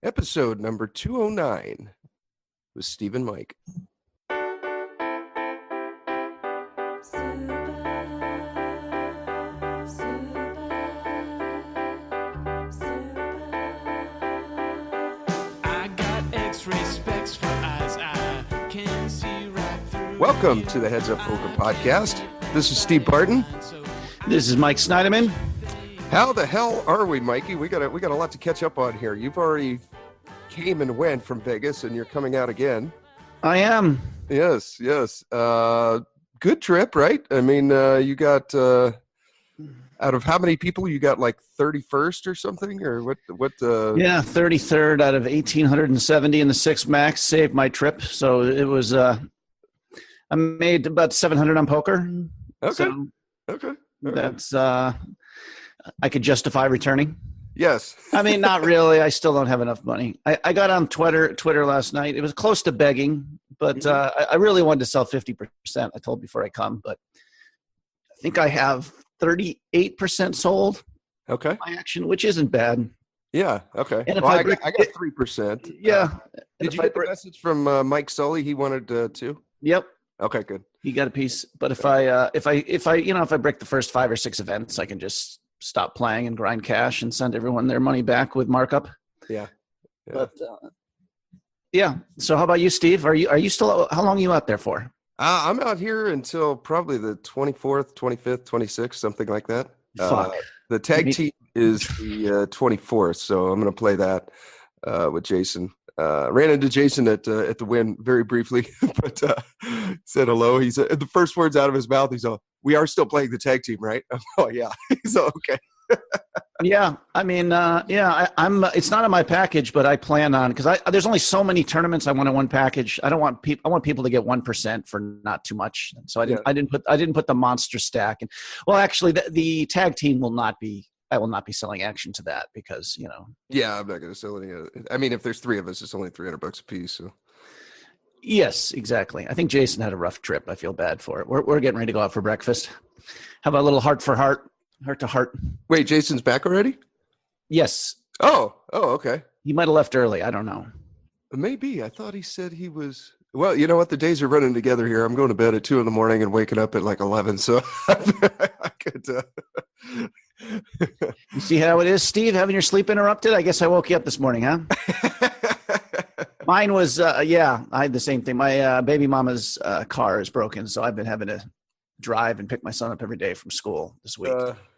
Episode number 209 with Steve and Mike. Welcome to the Heads Up Poker Podcast. This is Steve Barton. This is Mike Snyderman. How the hell are we, Mikey? We got a lot to catch up on here. You've already came and went from Vegas, and you're coming out again. I am. Yes. Good trip, right? I mean, you got out of how many people? You got like 31st or something, or what? Yeah, 33rd out of 1,870 in the six max. Saved my trip, so it was. I made about 700 on poker. Okay. So okay. That's. I could justify returning. Yes. I mean, not really. I still don't have enough money. I got on Twitter last night. It was close to begging, but I really wanted to sell 50%. I told before I come, but I think I have 38% sold. Okay. My action, which isn't bad. Yeah. Okay. And if I got 3%. Yeah. Did you get the message from Mike Sully? He wanted to. Yep. Okay. Good. He got a piece. But if I break the first 5 or 6 events, I can just stop playing and grind cash and send everyone their money back with markup. Yeah. But yeah. So how about you, Steve? Are you still? How long are you out there for? I'm out here until probably the 24th, 25th, 26th, something like that. Fuck. The tag team is the 24th, so I'm going to play that with Jason. Ran into Jason at the Wynn very briefly, but said hello. He said the first words out of his mouth, he's all, "We are still playing the tag team, right?" Oh yeah. He's all, okay. Yeah, I mean, I'm. It's not in my package, but I plan on because there's only so many tournaments I want in one package. I want people to get 1% for not too much. So I didn't put the monster stack. And well, actually, the tag team will not be. I will not be selling action to that because Yeah, I'm not going to sell any. I mean, if there's 3 of us, it's only $300 a piece. So. Yes, exactly. I think Jason had a rough trip. I feel bad for it. We're getting ready to go out for breakfast. How about a little heart for heart? Heart to heart. Wait, Jason's back already? Yes. Oh, okay. He might have left early. I don't know. Maybe. I thought he said he was. Well, you know what? The days are running together here. I'm going to bed at 2 a.m. and waking up at like 11. So I could. You see how it is, Steve? Having your sleep interrupted? I guess I woke you up this morning, huh? Mine was, I had the same thing. My baby mama's car is broken, so I've been having to drive and pick my son up every day from school this week.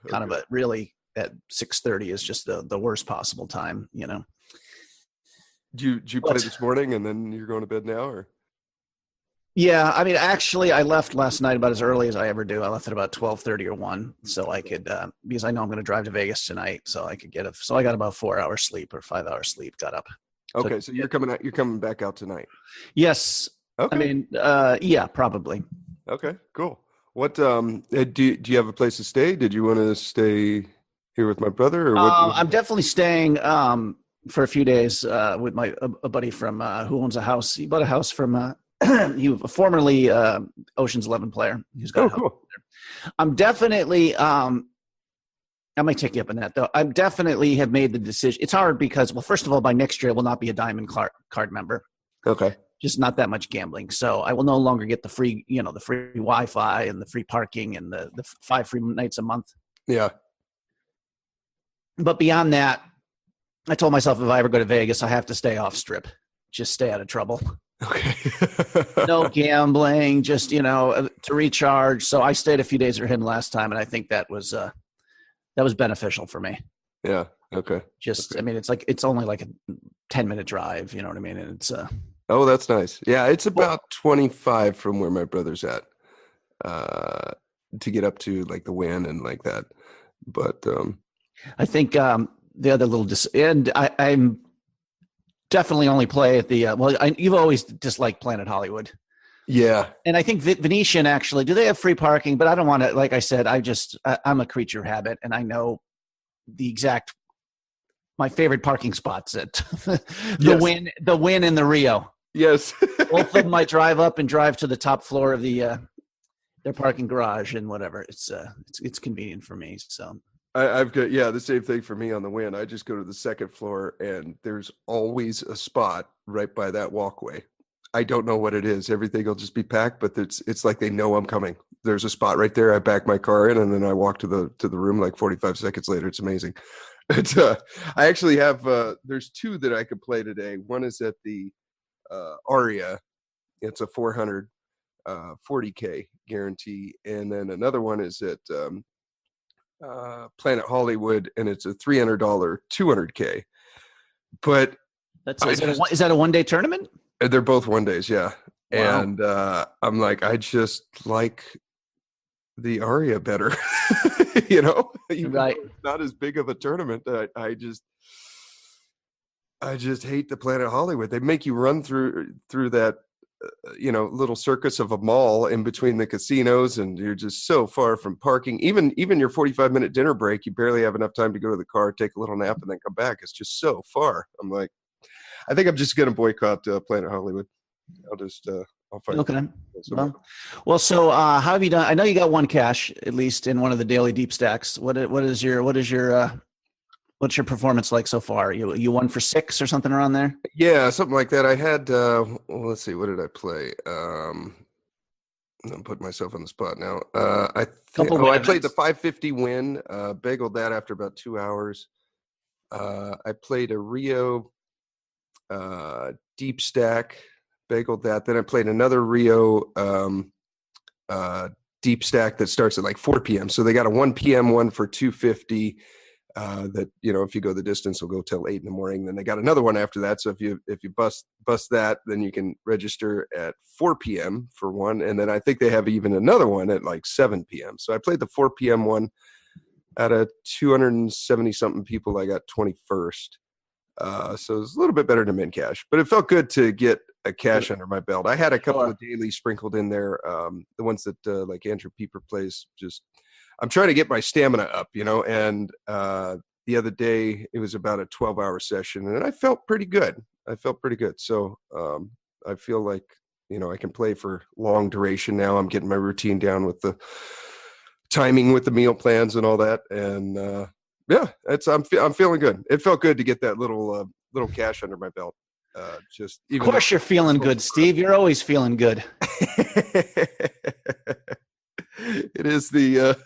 Kind of really at 6:30 is just the worst possible time, Did you play this morning and then you're going to bed now, or? Yeah, I mean, actually, I left last night about as early as I ever do. I left at about 12:30 or 1, so I could because I know I'm going to drive to Vegas tonight, so I could so I got about 4 hours sleep or 5 hours sleep. Got up. Okay, so you're coming out. You're coming back out tonight. Yes. Okay. I mean, yeah, probably. Okay, cool. What do you have a place to stay? Did you want to stay here with my brother, or what? I'm definitely staying for a few days with a buddy from who owns a house. He bought a house from. He was a formerly Ocean's 11 player. He's got cool. I'm definitely. I might take you up on that, though. I definitely have made the decision. It's hard because, well, first of all, by next year I will not be a Diamond card member. Okay. Just not that much gambling, so I will no longer get the free Wi-Fi and the free parking and the 5 free nights a month. Yeah. But beyond that, I told myself if I ever go to Vegas, I have to stay off strip. Just stay out of trouble. Okay. No gambling, just, to recharge. So I stayed a few days with him last time, and I think that was beneficial for me. Yeah. Okay. I mean, it's only like a 10-minute drive, you know what I mean? And it's oh, that's nice. Yeah, it's about 25 from where my brother's at to get up to like the Wynn and like that. But I think the other little and I'm definitely only play at the you've always disliked Planet Hollywood. Yeah. And I think Venetian actually, do they have free parking? But I don't want to, like I said, I'm a creature of habit, and I know my favorite parking spots at the Wynn and the Rio. Yes. Both of them might drive up and drive to the top floor of their parking garage and whatever. It's convenient for me. So I've got, yeah, the same thing for me on the Win. I just go to the second floor and there's always a spot right by that walkway. I don't know what it is. Everything will just be packed, but it's like they know I'm coming. There's a spot right there. I back my car in and then I walk to the room like 45 seconds later. It's amazing. It's, I actually have, there's two that I could play today. One is at the Aria. It's a 400, 40K guarantee. And then another one is at Planet Hollywood, and it's a $300, 200K. But is that a one-day tournament? They're both 1 days, yeah. Wow. And I'm like, I just like the Aria better, Right. Not as big of a tournament. I just hate the Planet Hollywood. They make you run through that, little circus of a mall in between the casinos, and you're just so far from parking. Even your 45-minute dinner break, you barely have enough time to go to the car, take a little nap, and then come back. It's just so far. I'm like, I think I'm just going to boycott Planet Hollywood. I'll find. Okay. Well, so how have you done? I know you got one cash at least in one of the daily deep stacks. What's your performance like so far? You won for 6 or something around there? Yeah, something like that. I had let's see, what did I play? I'm putting myself on the spot now. I played the 550 Win, bageled that after about 2 hours. I played a Rio deep stack, bageled that. Then I played another Rio deep stack that starts at like 4 p.m. So they got a 1 p.m. one for 250. That if you go the distance, will go till 8 in the morning. Then they got another one after that. So if you bust that, then you can register at 4 p.m. for one. And then I think they have even another one at like 7 p.m. So I played the 4 p.m. one. Out of 270 something people, I got 21st. So it was a little bit better than min cash, but it felt good to get a cash under my belt. I had a couple of dailies sprinkled in there. The ones that like Andrew Pieper plays, I'm trying to get my stamina up, and the other day it was about a 12-hour session and I felt pretty good. So I feel like, I can play for long duration now. I'm getting my routine down with the timing with the meal plans and all that. And I'm feeling good. It felt good to get that little cash under my belt. Of course you're feeling good, Steve. You're always feeling good. It is the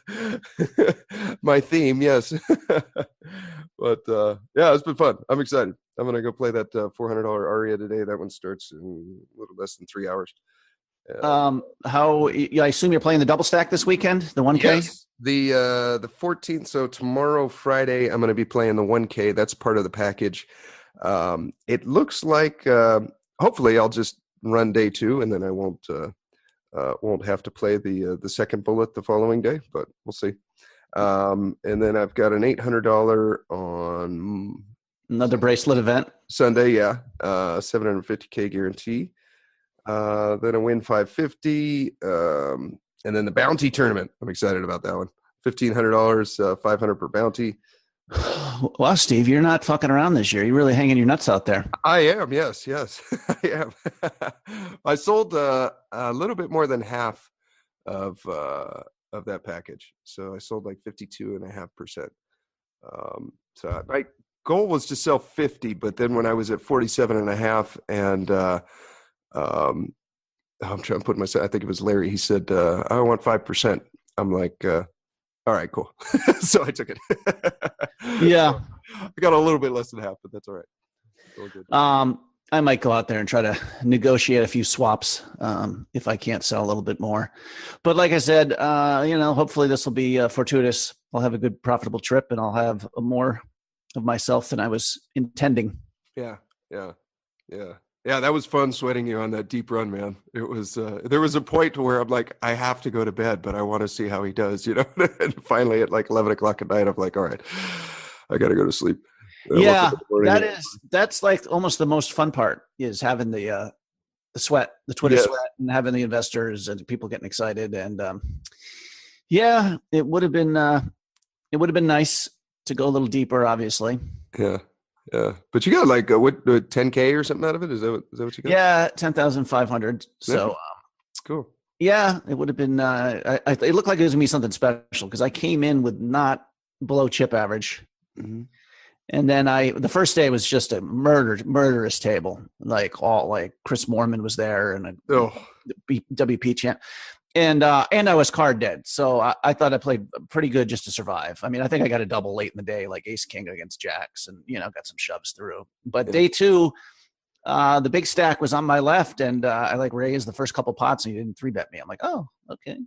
my theme, yes. But it's been fun. I'm excited. I'm gonna go play that $400 Aria today. That one starts in a little less than 3 hours. I assume you're playing the double stack this weekend, the 1K? Yes, the 14th. So tomorrow, Friday, I'm going to be playing the 1K. That's part of the package. It looks like hopefully I'll just run day 2, and then I won't have to play the second bullet the following day, but we'll see. And then I've got an $800 on another bracelet event Sunday. Yeah, 750K guarantee. Then a Win 550, and then the bounty tournament. I'm excited about that one. $1,500, 500 per bounty. Wow, Steve, you're not fucking around this year. You're really hanging your nuts out there. I am. Yes, I am. I sold a little bit more than half of that package. So I sold like 52.5%. So my goal was to sell 50, but then when I was at 47.5 and I'm trying to put myself, I think it was Larry. He said, I want 5%. I'm like, all right, cool. So I took it. Yeah. I got a little bit less than half, but that's all right. All good. I might go out there and try to negotiate a few swaps if I can't sell a little bit more. But like I said, hopefully this will be fortuitous. I'll have a good profitable trip and I'll have more of myself than I was intending. Yeah. Yeah, that was fun sweating you on that deep run, man. It was, there was a point where I'm like, I have to go to bed, but I want to see how he does, And finally at like 11 o'clock at night, I'm like, all right, I got to go to sleep. Yeah, that's like almost the most fun part is having the sweat, the Twitter sweat, and having the investors and people getting excited. And it would have been nice to go a little deeper, obviously. Yeah. Yeah, but you got like what 10K or something out of it? Is that what you got? Yeah, 10,500. So cool. Yeah, it would have been. It looked like it was gonna be something special because I came in with not below chip average. Mm-hmm. And then the first day was just a murderous table. Like Chris Moorman was there and a WP champ. And I was card dead. So I thought I played pretty good just to survive. I mean, I think I got a double late in the day, like ace king against jacks, and, got some shoves through. But day two, the big stack was on my left, and I raised the first couple pots, and he didn't 3-bet me. I'm like, oh, okay.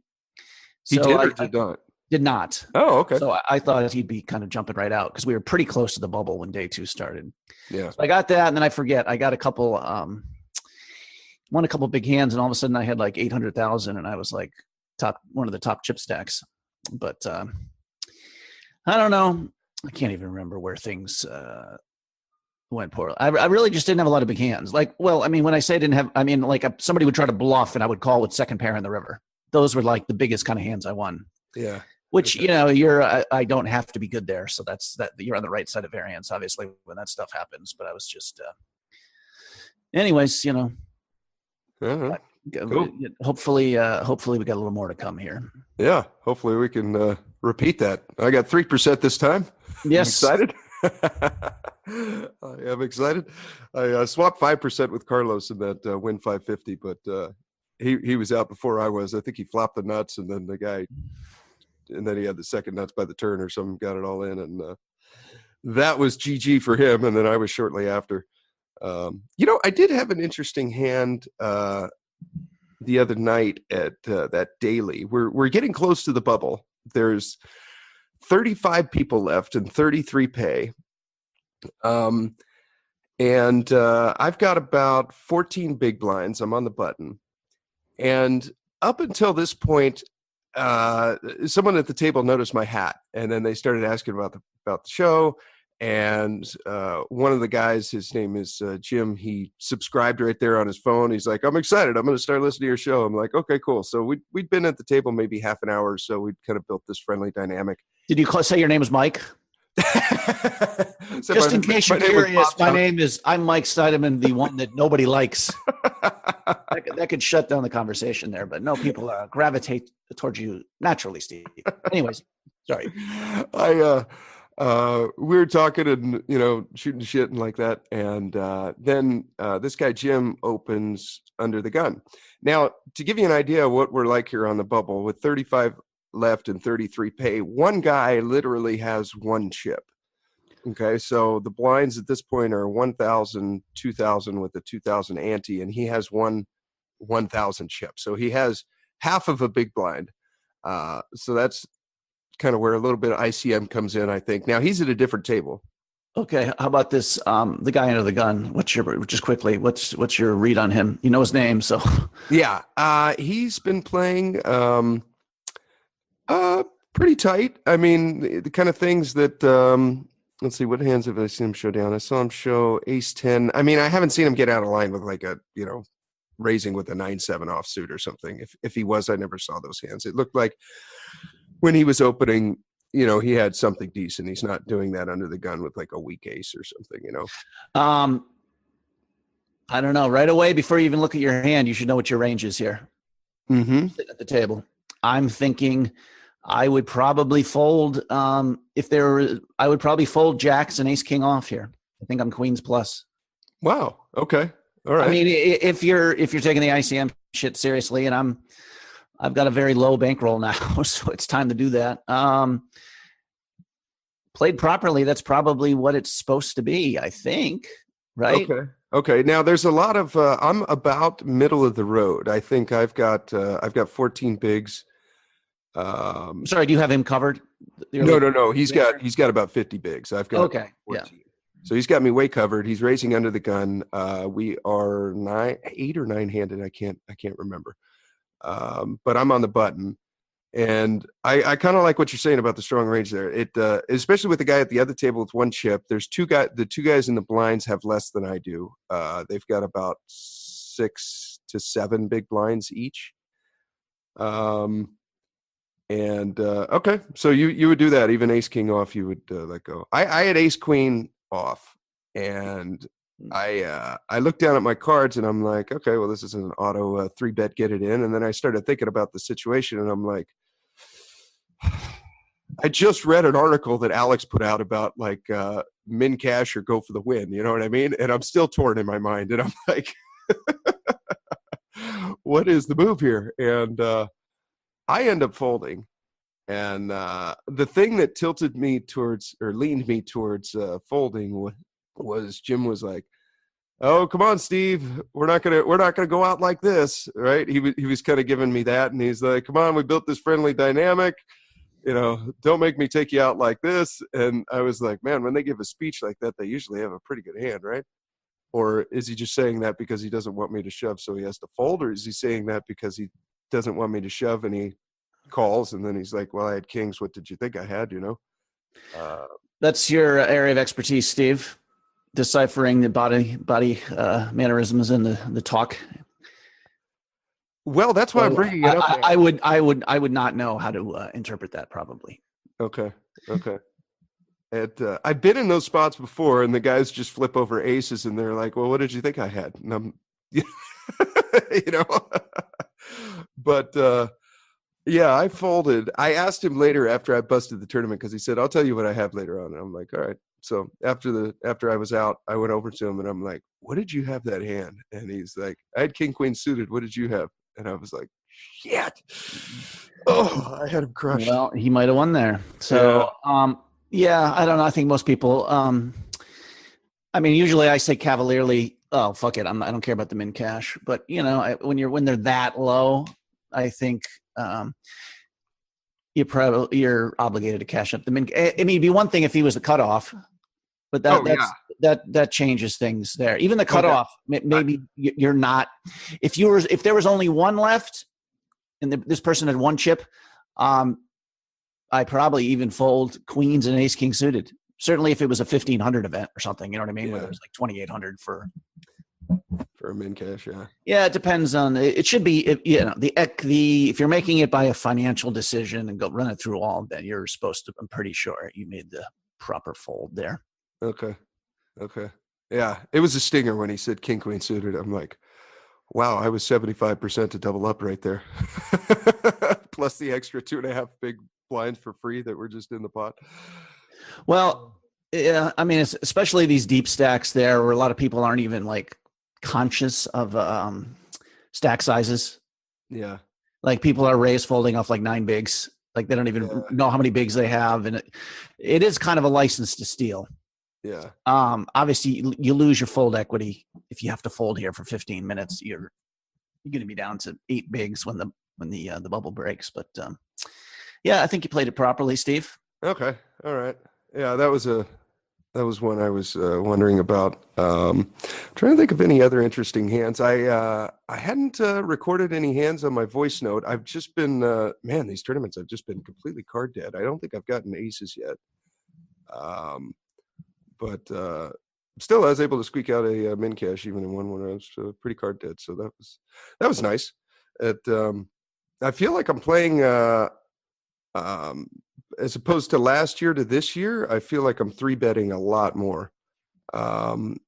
So he did or did not? Did not. Oh, okay. So I thought he'd be kind of jumping right out because we were pretty close to the bubble when day two started. Yeah. So I got that, and then I forget. I got a couple, won a couple big hands, and all of a sudden I had like 800,000, and I was like one of the top chip stacks. But I don't know. I can't even remember where things went poorly. I really just didn't have a lot of big hands. When I say didn't have, I mean, somebody would try to bluff, and I would call with second pair in the river. Those were like the biggest kind of hands I won. Yeah. Which, I don't have to be good there. So that's you're on the right side of variance, obviously, when that stuff happens. But I was just, anyways, Uh-huh. Cool. Hopefully we got a little more to come here. Yeah. Hopefully we can repeat that. I got 3% this time. Yes. I'm excited. I am excited. I swapped 5% with Carlos in that win 550, but he was out before I was. I think he flopped the nuts, and then he had the second nuts by the turn or something, got it all in, and that was GG for him. And then I was shortly after. I did have an interesting hand the other night at that daily. We're getting close to the bubble. There's 35 people left and 33 pay. And I've got about 14 big blinds. I'm on the button. And up until this point, someone at the table noticed my hat, and then they started asking about the show. And one of the guys, his name is Jim. He subscribed right there on his phone. He's like, "I'm excited. I'm going to start listening to your show." I'm like, "Okay, cool." So we'd been at the table maybe half an hour, so we'd kind of built this friendly dynamic. Did you say your name was Mike? Just in case you're curious, I'm Mike Steidemann, the one that nobody likes. That could shut down the conversation there, but no, people gravitate towards you naturally, Steve. Anyways, sorry. We were talking and, shooting shit and like that. And then this guy, Jim, opens under the gun. Now, to give you an idea of what we're like here on the bubble, with 35 left and 33 pay, one guy literally has one chip. Okay, so the blinds at this point are 1,000, 2,000 with a 2,000 ante, and he has 1,000 chip. So he has half of a big blind. So that's kind of where a little bit of ICM comes in, I think. Now he's at a different table. Okay, how about this? The guy under the gun. What's your read on him? You know his name, so yeah. He's been playing pretty tight. I mean, the kind of things that let's see, what hands have I seen him show down? I saw him show ace 10. I mean, I haven't seen him get out of line with like a raising with a 9-7 offsuit or something. If he was, I never saw those hands. It looked like when he was opening, he had something decent. He's not doing that under the gun with like a weak ace or something, I don't know. Right away, before you even look at your hand, you should know what your range is here. Mm-hmm. Sitting at the table. I'm thinking I would probably fold I would probably fold jacks and ace king off here. I think I'm queens plus. Wow. Okay. All right. I mean, if you're taking the ICM shit seriously, and I've got a very low bankroll now, so it's time to do that. Played properly, that's probably what it's supposed to be, I think. Right? Okay. Now there's a lot of I'm about middle of the road. I think I've got 14 bigs. Sorry, do you have him covered? No. He's got about 50 bigs. I've got 14. Yeah. So he's got me way covered. He's raising under the gun. We are 8 or 9 handed. I can't remember. But I'm on the button, and I kind of like what you're saying about the strong range there. It especially with the guy at the other table with one chip. There's the two guys in the blinds have less than I do. They've got about 6 to 7 big blinds each. Okay, so you would do that. Even ace king off, you would let go. I had ace queen off, and I looked down at my cards, and I'm like, okay, well, this is an auto 3-bet, get it in. And then I started thinking about the situation, and I'm like, I just read an article that Alex put out about like min cash or go for the win. You know what I mean? And I'm still torn in my mind. And I'm like, what is the move here? And I end up folding. And the thing that tilted me towards or leaned me towards folding was Jim was like, "Oh, come on, Steve. We're not gonna go out like this, right?" He was kind of giving me that, and he's like, "Come on, we built this friendly dynamic. You know, don't make me take you out like this." And I was like, man, when they give a speech like that, they usually have a pretty good hand, right? Or is he just saying that because he doesn't want me to shove, so he has to fold? Or is he saying that because he doesn't want me to shove and he calls and then he's like, well, I had kings. What did you think I had, you know? That's your area of expertise, Steve. Deciphering the body mannerisms and the talk. Well, that's why I'm bringing it up. I would not know how to interpret that probably. Okay. I've been in those spots before, and the guys just flip over aces, and they're like, "Well, what did you think I had?" And I'm, you know, but yeah, I folded. I asked him later after I busted the tournament because he said, "I'll tell you what I have later on." And I'm like, "All right." So after I was out, I went over to him and I'm like, "What did you have that hand?" And he's like, "I had king queen suited. What did you have?" And I was like, "Shit! Oh, I had him crushed." Well, he might have won there. So, yeah, I don't know. I think most people. I mean, usually I say cavalierly, "Oh, fuck it, I don't care about the min cash." But you know, when they're that low, I think you're obligated to cash up the min. I mean, it'd be one thing if he was the cutoff, but that changes things there. Even the cutoff, maybe you're not. If there was only one left, and this person had one chip, I probably even fold queens and ace king suited. Certainly, if it was a 1,500 event or something, you know what I mean, where it was like 2,800 for a min cash. Yeah, it depends on. It should be, if you're making it by a financial decision and go run it through all, then you're supposed to. I'm pretty sure you made the proper fold there. Okay. Yeah, it was a stinger when he said king queen suited. I'm like, wow, I was 75% to double up right there, plus the extra 2.5 big blinds for free that were just in the pot. Well, yeah, I mean, especially these deep stacks there, where a lot of people aren't even like conscious of stack sizes. Yeah, like people are raised folding off like 9 bigs, like they don't even know how many bigs they have, and it is kind of a license to steal. Yeah. Obviously, you lose your fold equity if you have to fold here for 15 minutes. You're going to be down to 8 bigs when the bubble breaks. But yeah, I think you played it properly, Steve. Okay. All right. Yeah, that was one I was wondering about. Trying to think of any other interesting hands. I hadn't recorded any hands on my voice note. I've just been these tournaments I've just been completely card dead. I don't think I've gotten aces yet. But still, I was able to squeak out a min cash even in one when I was pretty card dead. So that was nice. I feel like I'm playing as opposed to last year to this year. I feel like I'm 3-betting a lot more. I'm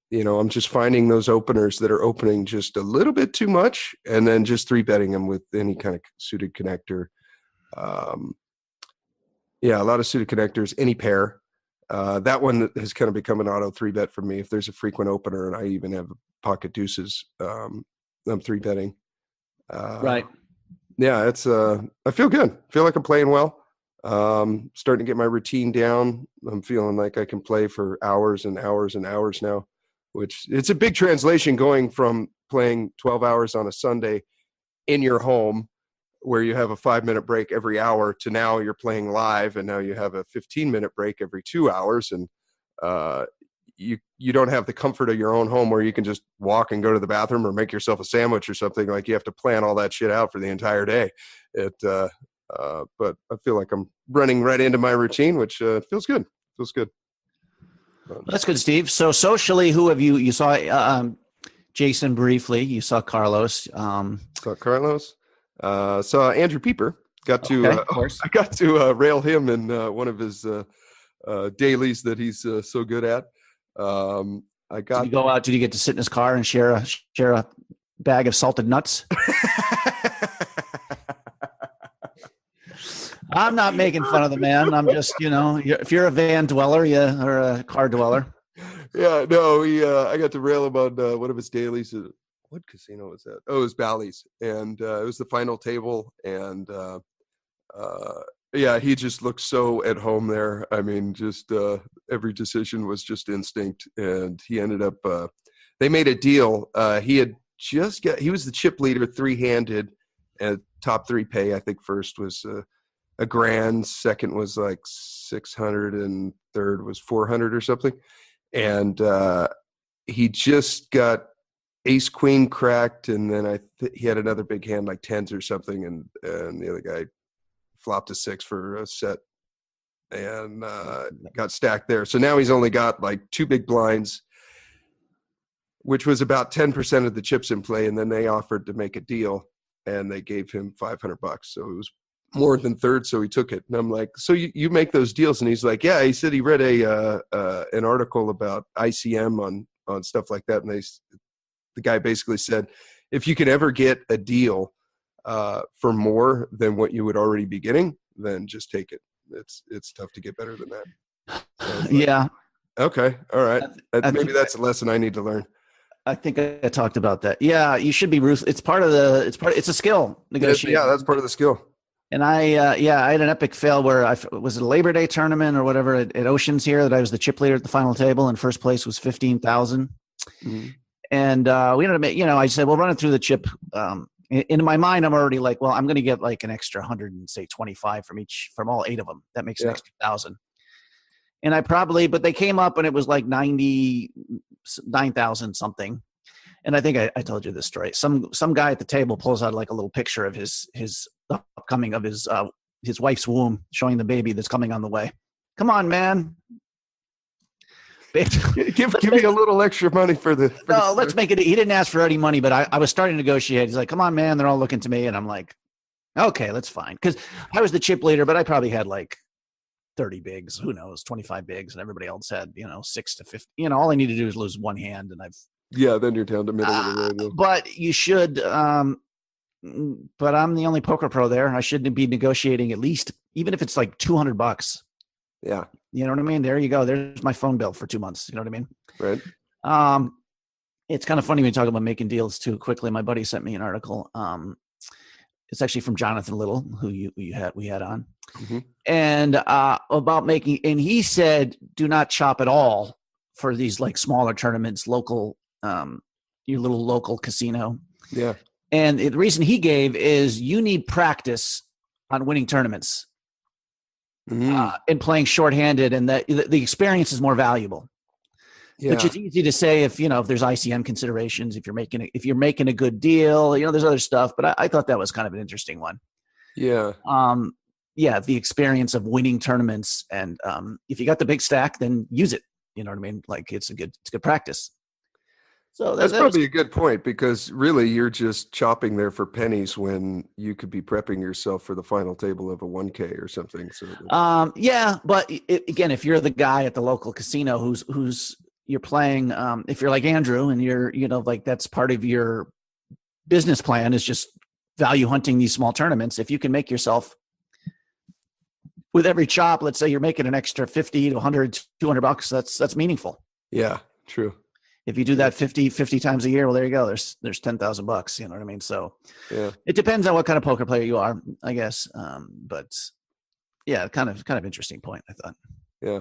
just finding those openers that are opening just a little bit too much, and then just 3-betting them with any kind of suited connector. A lot of suited connectors, any pair. That one has kind of become an auto 3-bet for me. If there's a frequent opener and I even have pocket deuces, I'm 3-betting. Right. Yeah, it's I feel good. I feel like I'm playing well. Starting to get my routine down. I'm feeling like I can play for hours and hours and hours now, which it's a big translation going from playing 12 hours on a Sunday in your home where you have a 5-minute break every hour to now you're playing live and now you have a 15-minute break every 2 hours. And you don't have the comfort of your own home where you can just walk and go to the bathroom or make yourself a sandwich or something. Like you have to plan all that shit out for the entire day. But I feel like I'm running right into my routine, which feels good. That's good, Steve. So socially, who have you saw Jason briefly, you saw Carlos. Saw Andrew Pieper. Got to of course. I got to rail him in one of his dailies that he's so good at. Did you go out? Did you get to sit in his car and share a bag of salted nuts? I'm not making fun of the man. I'm just, if you're a van dweller, or a car dweller. Yeah, no, I got to rail him on one of his dailies. What casino was that? Oh, it was Bally's, and it was the final table, and yeah, he just looked so at home there. I mean, just every decision was just instinct, and he ended up. They made a deal. He was the chip leader, three-handed, and top three pay. I think first was a grand, second was like 600, and third was 400 or something. And he just got ace queen cracked, and then he had another big hand like tens or something, and the other guy flopped a six for a set and got stacked there. So now he's only got like two big blinds, which was about 10% of the chips in play, and then they offered to make a deal, and they gave him $500. So it was more than third, so he took it. And I'm like, so you make those deals? And he's like, yeah. He said he read an article about ICM on stuff like that, and the guy basically said, if you can ever get a deal for more than what you would already be getting, then just take it. It's tough to get better than that. So yeah. Okay. All right. Maybe that's a lesson I need to learn. I think I talked about that. Yeah, you should be ruthless. It's a skill negotiating. Yeah, that's part of the skill. And I had an epic fail where was it a Labor Day tournament or whatever at Oceans here that I was the chip leader at the final table, and first place was 15,000. Mm-hmm. And we ended up, I said, well, run it through the chip. In my mind, I'm already like, well, I'm going to get like an extra 100 and say 25 from all 8 of them. That makes an extra 1,000. And but they came up and it was like 99,000 something. And I think I told you this story. Some guy at the table pulls out like a little picture of his upcoming of his wife's womb, showing the baby that's coming on the way. Come on, man. Give me a little extra money for the. Let's make it. He didn't ask for any money, but I was starting to negotiate. He's like, come on, man. They're all looking to me. And I'm like, okay, that's fine. Because I was the chip leader, but I probably had like 30 bigs, who knows, 25 bigs. And everybody else had, 6 to 50. All I need to do is lose one hand. And then you're down to middle of the road. But you should, but I'm the only poker pro there. I shouldn't be negotiating at least, even if it's like $200. Yeah. You know what I mean? There you go. There's my phone bill for 2 months. You know what I mean? Right. It's kind of funny when you talk about making deals too quickly. My buddy sent me an article. It's actually from Jonathan Little, who we had on, mm-hmm. And about making. And he said, do not chop at all for these like smaller tournaments, local, your little local casino. Yeah. And the reason he gave is you need practice on winning tournaments. And playing shorthanded, and that the experience is more valuable. Yeah. Which is easy to say if there's ICM considerations, if you're making a good deal, there's other stuff. But I thought that was kind of an interesting one. Yeah. The experience of winning tournaments, and if you got the big stack, then use it. You know what I mean? Like it's good practice. So that's probably a good point, because really you're just chopping there for pennies when you could be prepping yourself for the final table of a 1K or something. So but again, if you're the guy at the local casino who's you're playing, if you're like Andrew and you're like that's part of your business plan is just value hunting these small tournaments. If you can make yourself with every chop, let's say you're making an extra 50 to 100, $200, that's meaningful. Yeah, true. If you do that 50 times a year, well, there you go. There's $10,000. You know what I mean? So yeah, it depends on what kind of poker player you are, I guess. But yeah, kind of interesting point, I thought. Yeah.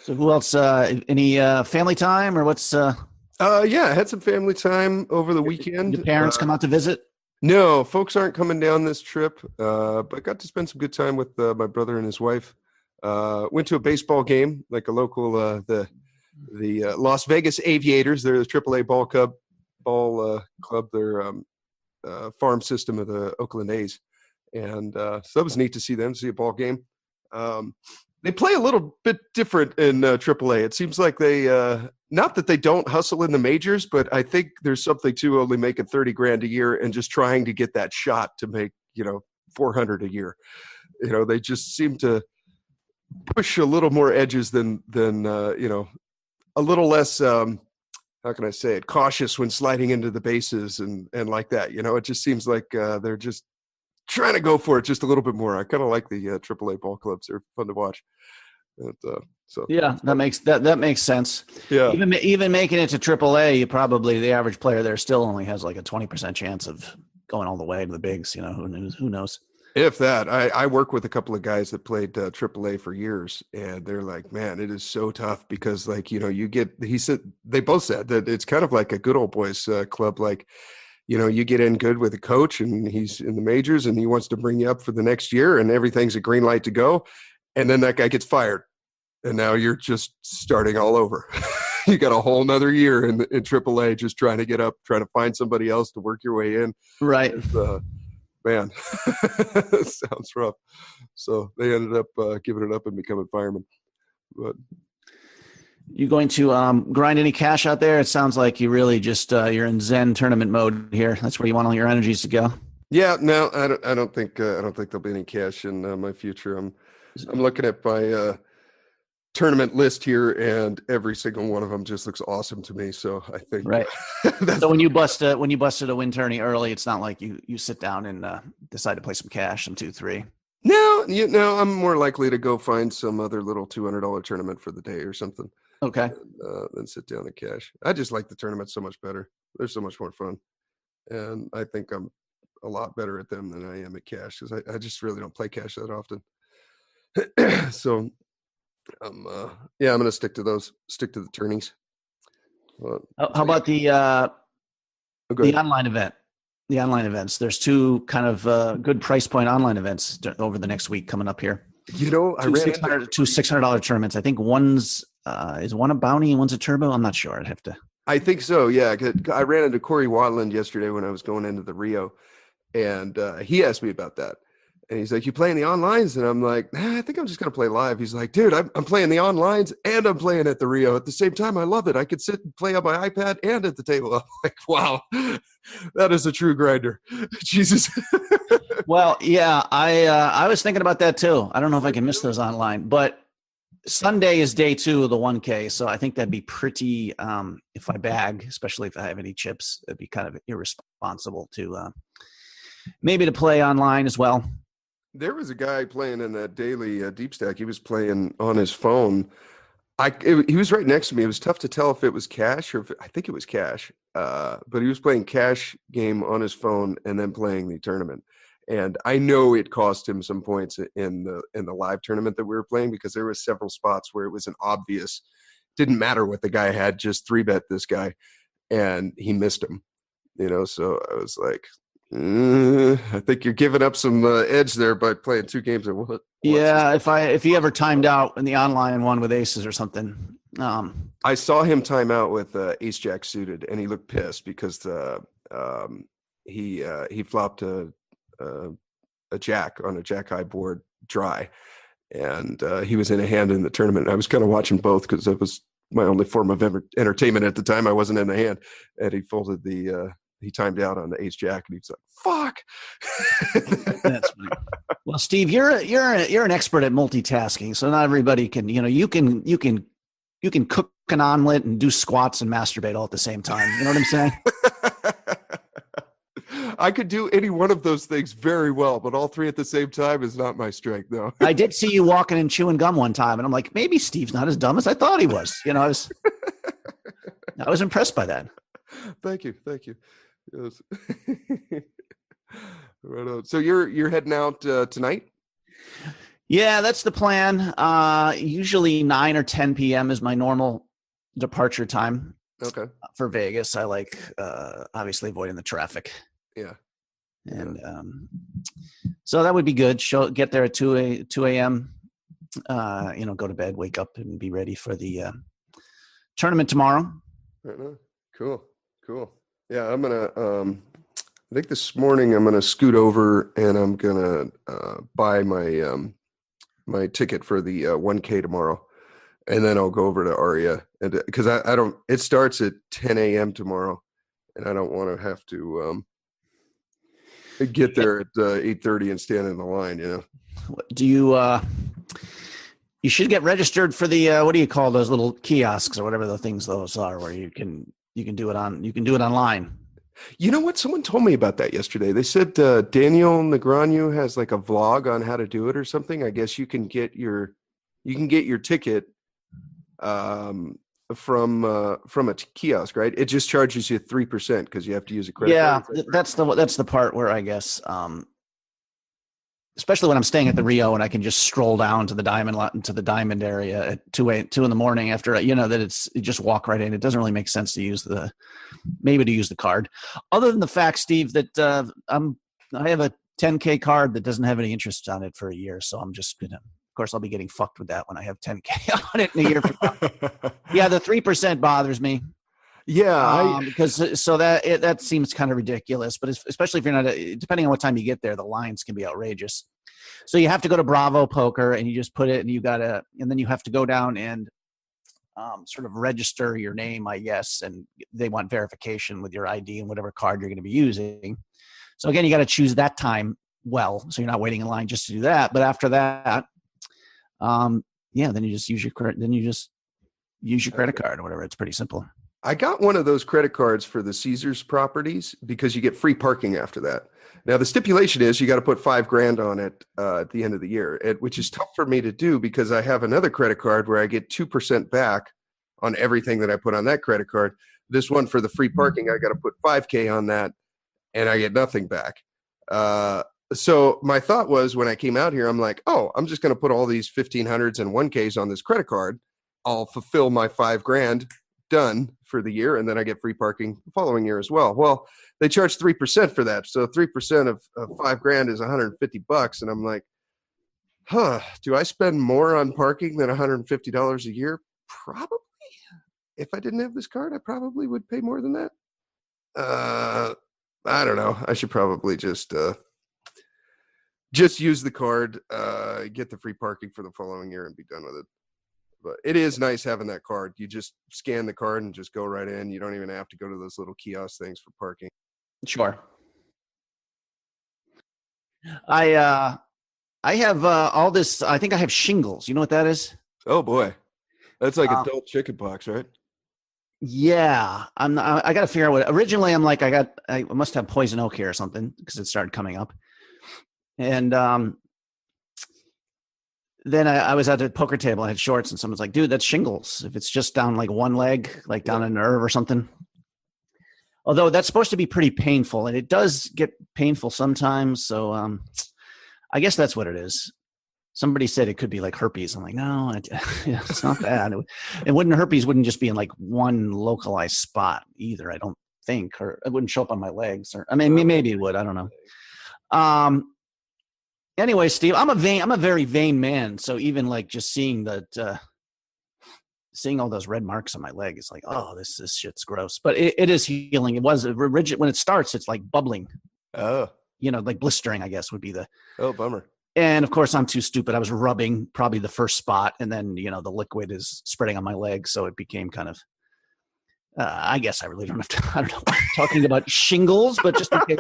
So who else? Any family time or what's? Yeah, I had some family time over the weekend. Your parents come out to visit? No, folks aren't coming down this trip. But got to spend some good time with my brother and his wife. Went to a baseball game, like a local the Las Vegas Aviators. They're the AAA ball club. They're farm system of the Oakland A's, and so that was neat to see them, see a ball game. They play a little bit different in AAA. It seems like they not that they don't hustle in the majors, but I think there's something to only making $30,000 a year and just trying to get that shot to make $400 a year. They just seem to push a little more edges than a little less, how can I say it, cautious when sliding into the bases and like that. It just seems like they're just trying to go for it just a little bit more. I kind of like the AAA ball clubs. They're fun to watch. And, so Yeah, that makes sense. yeah. Even making it to AAA, you probably the average player there still only has like a 20% chance of going all the way to the bigs. Who knows? If that, I work with a couple of guys that played AAA for years, and they're like, man, it is so tough because, like, they both said that it's kind of like a good old boys club. Like, you get in good with a coach and he's in the majors and he wants to bring you up for the next year and everything's a green light to go. And then that guy gets fired. And now you're just starting all over. You got a whole nother year in AAA just trying to get up, trying to find somebody else to work your way in. Right. Man, sounds rough. So they ended up giving it up and becoming firemen. But you going to grind any cash out there? It sounds like you really just you're in Zen tournament mode here. That's where you want all your energies to go. Yeah, no, I don't think there'll be any cash in my future. I'm looking at my tournament list here, and every single one of them just looks awesome to me. So I think right. So when you busted a win tourney early, it's not like you sit down and decide to play some cash, some 2-3. No, I'm more likely to go find some other little $200 tournament for the day or something. Okay. Than sit down and cash. I just like the tournament so much better. They're so much more fun, and I think I'm a lot better at them than I am at cash because I just really don't play cash that often. So. I'm going to stick to the tourneys. How about the online event? The online events. There's two kind of good price point online events over the next week coming up here. I ran two $600 tournaments. I think one's is one a bounty and one's a turbo. I'm not sure. I'd have to. I think so. Yeah, I ran into Corey Watland yesterday when I was going into the Rio, and he asked me about that. And he's like, "You playing the onlines?" And I'm like, "Nah, I think I'm just going to play live." He's like, "Dude, I'm playing the onlines and I'm playing at the Rio at the same time. I love it. I could sit and play on my iPad and at the table." I'm like, "Wow, that is a true grinder." Jesus. Well, yeah, I was thinking about that too. I don't know if I can miss those online, but Sunday is day 2 of the 1K. So I think that'd be pretty, if I bag, especially if I have any chips, it'd be kind of irresponsible to maybe to play online as well. There was a guy playing in that daily deep stack. He was playing on his phone. He was right next to me. It was tough to tell if it was cash or I think it was cash. But he was playing cash game on his phone and then playing the tournament. And I know it cost him some points in the live tournament that we were playing because there were several spots where it was an obvious, didn't matter what the guy had, just 3-bet this guy, and he missed him. So I was like, I think you're giving up some edge there by playing 2 games at once. Yeah, if he ever timed out in the online one with aces or something. I saw him time out with ace jack suited, and he looked pissed because he flopped a jack on a jack high board dry, and he was in a hand in the tournament. I was kind of watching both because that was my only form of entertainment at the time. I wasn't in the hand, and he folded he timed out on the ace jack, and he was like, "Fuck." That's funny. Well, Steve, you're an expert at multitasking, so not everybody can. You can cook an omelet and do squats and masturbate all at the same time. You know what I'm saying? I could do any one of those things very well, but all 3 at the same time is not my strength, though. I did see you walking and chewing gum one time, and I'm like, maybe Steve's not as dumb as I thought he was. I was impressed by that. Thank you. Yes. Right on. So you're heading out tonight? Yeah, that's the plan. Usually 9 or 10 p.m. is my normal departure time. Okay. For Vegas, I like obviously avoiding the traffic. Yeah. And so that would be good. Get there at 2 a.m. Go to bed, wake up, and be ready for the tournament tomorrow. Right on. Cool. Yeah, I'm gonna. I think this morning I'm gonna scoot over and I'm gonna buy my ticket for the 1K tomorrow, and then I'll go over to Aria and because I don't. It starts at 10 a.m. tomorrow, and I don't want to have to get there at 8:30 and stand in the line. Do you? You should get registered for the what do you call those little kiosks or whatever the things those are, where you can do it online. You know what? Someone told me about that yesterday. They said Daniel Negreanu has like a vlog on how to do it or something. I guess you can get your ticket um, from a kiosk, right? It just charges you 3% because you have to use a credit Yeah, card. Is that that's the part where I guess, especially when I'm staying at the Rio and I can just stroll down to the diamond lot into the diamond area at 2 in the morning after, that you just walk right in. It doesn't really make sense to use the card. Other than the fact, Steve, that I have a 10K card that doesn't have any interest on it for a year. So I'm just gonna, of course, I'll be getting fucked with that when I have 10K on it in a year from now. Yeah, the 3% bothers me. Yeah, because so that seems kind of ridiculous, but especially if you're not, depending on what time you get there, the lines can be outrageous. So you have to go to Bravo Poker and you just put it, and then you have to go down and sort of register your name, I guess, and they want verification with your ID and whatever card you're going to be using. So again, you got to choose that time well, so you're not waiting in line just to do that. But after that, then you just use your credit. Then you just use your credit card or whatever. It's pretty simple. I got one of those credit cards for the Caesars properties because you get free parking after that. Now the stipulation is you got to put $5,000 on it at the end of the year, which is tough for me to do because I have another credit card where I get 2% back on everything that I put on that credit card. This one for the free parking, I got to put $5,000 on that, and I get nothing back. So my thought was when I came out here, I'm like, oh, I'm just going to put all these 1,500s and 1Ks on this credit card. I'll fulfill my $5,000. Done for the year, and then I get free parking the following year as well. Well, they charge 3% for that, so 3% of $5,000 is $150, and I'm like, do I spend more on parking than $150 a year? Probably. If I didn't have this card, I probably would pay more than that. I don't know. I should probably just use the card, get the free parking for the following year, and be done with it. But it is nice having that card. You just scan the card and just go right in. You don't even have to go to those little kiosk things for parking. Sure. I have all this. I think I have shingles. You know what that is? Oh boy, that's like adult chicken pox, right? Yeah, I got to figure out what. Originally, I'm like, I must have poison oak here or something because it started coming up, and then I was at a poker table. I had shorts, and someone's like, "Dude, that's shingles. If it's just down like one leg, like down a nerve or something." Although that's supposed to be pretty painful, and it does get painful sometimes. So I guess that's what it is. Somebody said it could be like herpes. I'm like, no, it's not that. Herpes wouldn't just be in like one localized spot either. I don't think, or it wouldn't show up on my legs. Or I mean, maybe it would. I don't know. Anyway, Steve, I'm a very vain man. So even like just seeing seeing all those red marks on my leg, it's like, oh, this shit's gross. But it is healing. It was rigid when it starts. It's like bubbling. Oh, like blistering, I guess would be the. Oh, bummer. And of course, I'm too stupid. I was rubbing probably the first spot, and then the liquid is spreading on my leg, so it became kind of. I guess I really don't have to. I don't know. Talking about shingles, but just in case.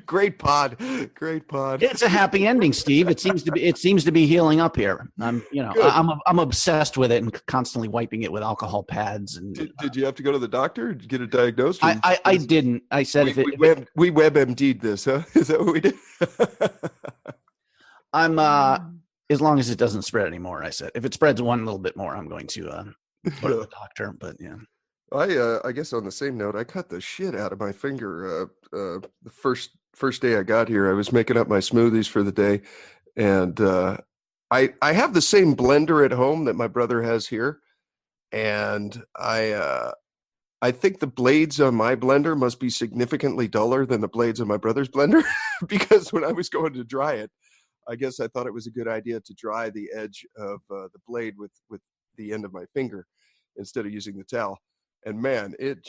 Great pod. It's a happy ending, Steve. It seems to be healing up here. I'm obsessed with it and constantly wiping it with alcohol pads. And did you have to go to the doctor to get it diagnosed? I didn't. I said we WebMD'd this, huh? Is that what we did? I'm as long as it doesn't spread anymore. I said if it spreads one little bit more, I'm going to go to the doctor. But yeah. I guess on the same note, I cut the shit out of my finger the first day I got here. I was making up my smoothies for the day, and I have the same blender at home that my brother has here, and I think the blades on my blender must be significantly duller than the blades on my brother's blender because when I was going to dry it, I guess I thought it was a good idea to dry the edge of the blade with the end of my finger instead of using the towel. And man, it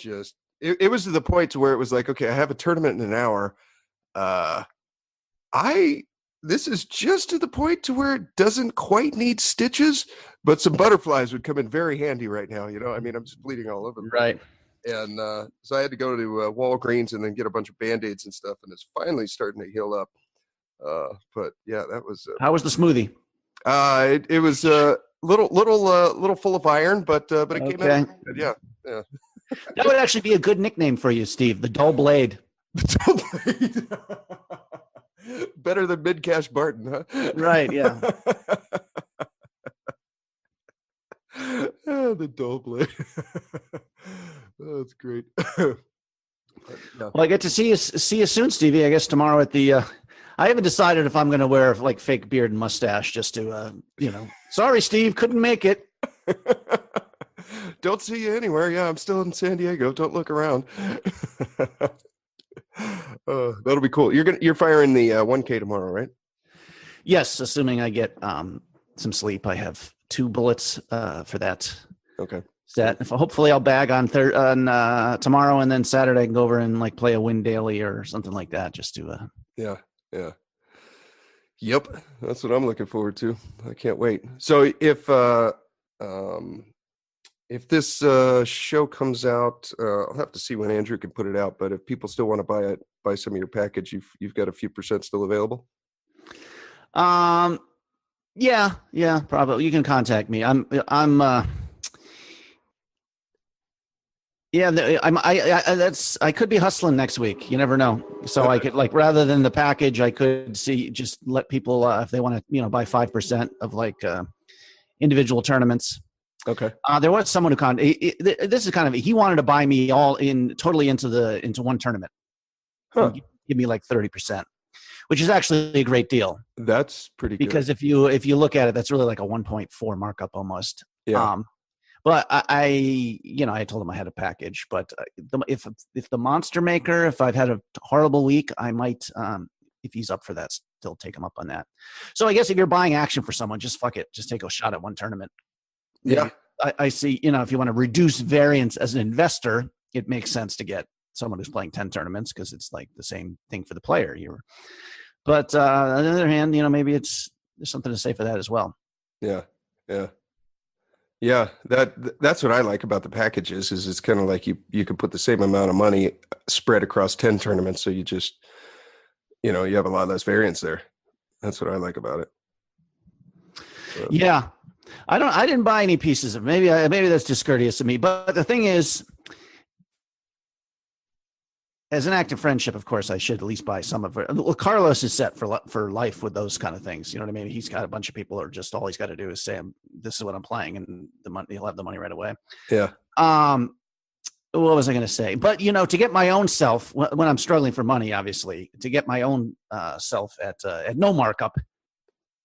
was to the point to where it was like, okay, I have a tournament in an hour. This is just to the point to where it doesn't quite need stitches, but some butterflies would come in very handy right now. I mean, I'm just bleeding all over. Right. And so I had to go to Walgreens and then get a bunch of Band-Aids and stuff, and it's finally starting to heal up. But yeah, that was. How was the smoothie? It was little full of iron, but it came out. Yeah. That would actually be a good nickname for you, Steve. The Dull Blade. Better than Mid-Cash Barton, huh? Right, yeah. The Dull Blade. Oh, that's great. Yeah. Well, I get to see you soon, Stevie. I guess tomorrow at the. I haven't decided if I'm going to wear like fake beard and mustache just to, Sorry, Steve, couldn't make it. Don't see you anywhere. Yeah, I'm still in San Diego. Don't look around. That'll be cool. You're firing the 1K tomorrow, right? Yes, assuming I get some sleep. I have 2 bullets for that. Okay. Set. If hopefully I'll bag on tomorrow, and then Saturday I can go over and like play a win daily or something like that, just to. Yeah. Yep, that's what I'm looking forward to. I can't wait. So if this show comes out, I'll have to see when Andrew can put it out. But if people still want to buy some of your package, you've got a few percent still available. Yeah, probably. You can contact me. I could be hustling next week. You never know. So I could rather than the package, I could just let people if they want to, buy 5% of individual tournaments. Okay. There was someone who this is kind of, he wanted to buy me totally into one tournament. Huh. Give me 30%, which is actually a great deal. That's pretty good. Because if you look at it, that's really like a 1.4 markup almost. Yeah. But I told him I had a package. But if the Monster Maker, if I've had a horrible week, I might, if he's up for that, still take him up on that. So I guess if you're buying action for someone, just fuck it, just take a shot at one tournament. Yeah, I see. If you want to reduce variance as an investor, it makes sense to get someone who's playing 10 tournaments because it's like the same thing for the player. But on the other hand, maybe there's something to say for that as well. Yeah. That's what I like about the packages is it's kind of like you could put the same amount of money spread across 10 tournaments. So you just, you have a lot less variance there. That's what I like about it. So. Yeah. I didn't buy any pieces of maybe that's discourteous of me, but the thing is, as an act of friendship, of course, I should at least buy some of it. Well, Carlos is set for life with those kind of things. You know what I mean? He's got a bunch of people who are just all he's got to do is say, "This is what I'm playing," and the money, he'll have the money right away. Yeah. What was I going to say? But to get my own self when I'm struggling for money, obviously, to get my own self at no markup,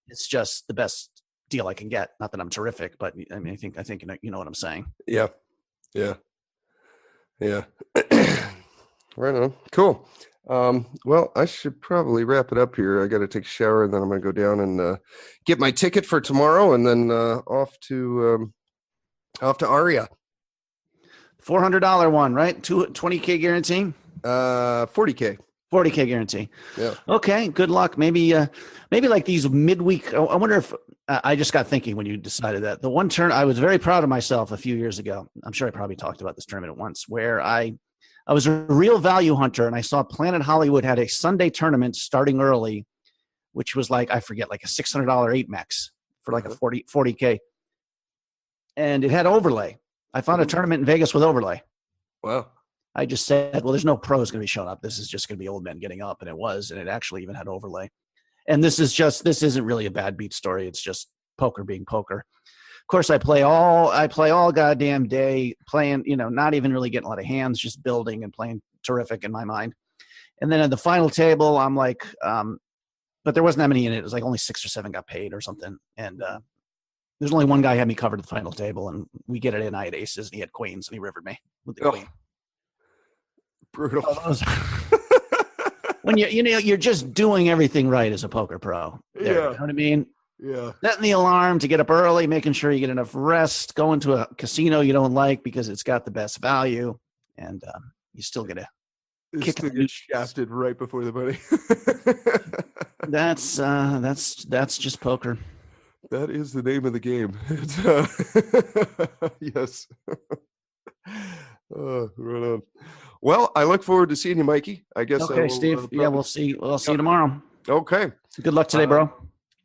it's just the best deal I can get. Not that I'm terrific, but I mean, I think you know what I'm saying. Yeah. Right on. Cool. Well, I should probably wrap it up here. I got to take a shower, and then I'm going to go down and get my ticket for tomorrow, and then off to Aria. $400 one, right? 20K guarantee. 40K. 40K guarantee. Yeah. Okay. Good luck. Maybe like these midweek. I wonder if I just got thinking when you decided that the one turn I was very proud of myself a few years ago. I'm sure I probably talked about this tournament once where I was a real value hunter, and I saw Planet Hollywood had a Sunday tournament starting early, which was like, I forget, like a $600 8 max for like a 40K. And it had overlay. I found a tournament in Vegas with overlay. Wow. I just said, well, there's no pros going to be showing up. This is just going to be old men getting up. And it was, and it actually even had overlay. And this isn't really a bad beat story. It's just poker being poker. Of course, I play all goddamn day playing, not even really getting a lot of hands, just building and playing terrific in my mind. And then at the final table, I'm like, but there wasn't that many in it. It was like only 6 or 7 got paid or something. And there's only one guy who had me covered at the final table, and we get it in. I had aces, and he had queens, and he rivered me with the queen. Brutal. When you're just doing everything right as a poker pro. There, Yeah. You know what I mean? Yeah. Setting the alarm to get up early, making sure you get enough rest, going to a casino you don't like because it's got the best value, and you still get a kick. Get shafted right before the money. That's just poker. That is the name of the game. Yes. Right on. Well, I look forward to seeing you, Mikey. I guess. Okay, Steve. We'll see. We'll see you tomorrow. Okay. Good luck today, bro.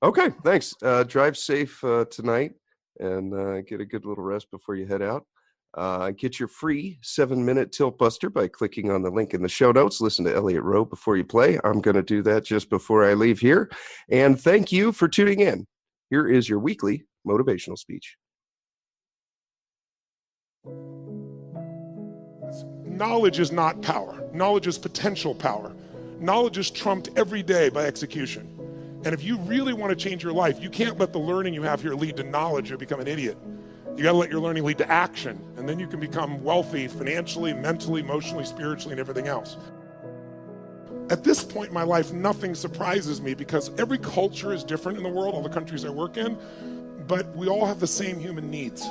Okay, thanks. Drive safe tonight and get a good little rest before you head out. Get your free 7-minute Tilt-Buster by clicking on the link in the show notes. Listen to Elliot Roe before you play. I'm going to do that just before I leave here. And thank you for tuning in. Here is your weekly motivational speech. Knowledge is not power. Knowledge is potential power. Knowledge is trumped every day by execution. And if you really want to change your life, you can't let the learning you have here lead to knowledge or become an idiot. You got to let your learning lead to action, and then you can become wealthy financially, mentally, emotionally, spiritually, and everything else. At this point in my life, nothing surprises me because every culture is different in the world, all the countries I work in, but we all have the same human needs.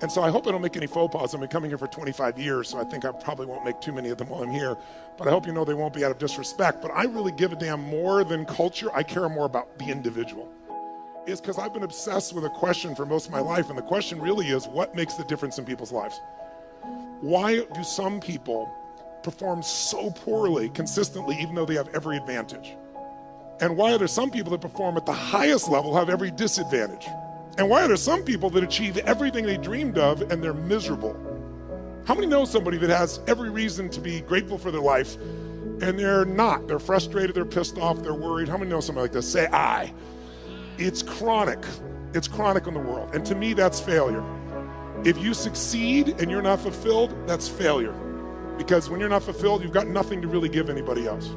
And so I hope I don't make any faux pas. I've been coming here for 25 years, so I think I probably won't make too many of them while I'm here. But I hope you know they won't be out of disrespect. But I really give a damn more than culture. I care more about the individual. It's because I've been obsessed with a question for most of my life, and the question really is, what makes the difference in people's lives? Why do some people perform so poorly consistently even though they have every advantage? And why are there some people that perform at the highest level have every disadvantage? And why are there some people that achieve everything they dreamed of and they're miserable? How many know somebody that has every reason to be grateful for their life and they're not? They're frustrated, they're pissed off, they're worried. How many know somebody like this? Say I. It's chronic. It's chronic in the world. And to me, that's failure. If you succeed and you're not fulfilled, that's failure. Because when you're not fulfilled, you've got nothing to really give anybody else.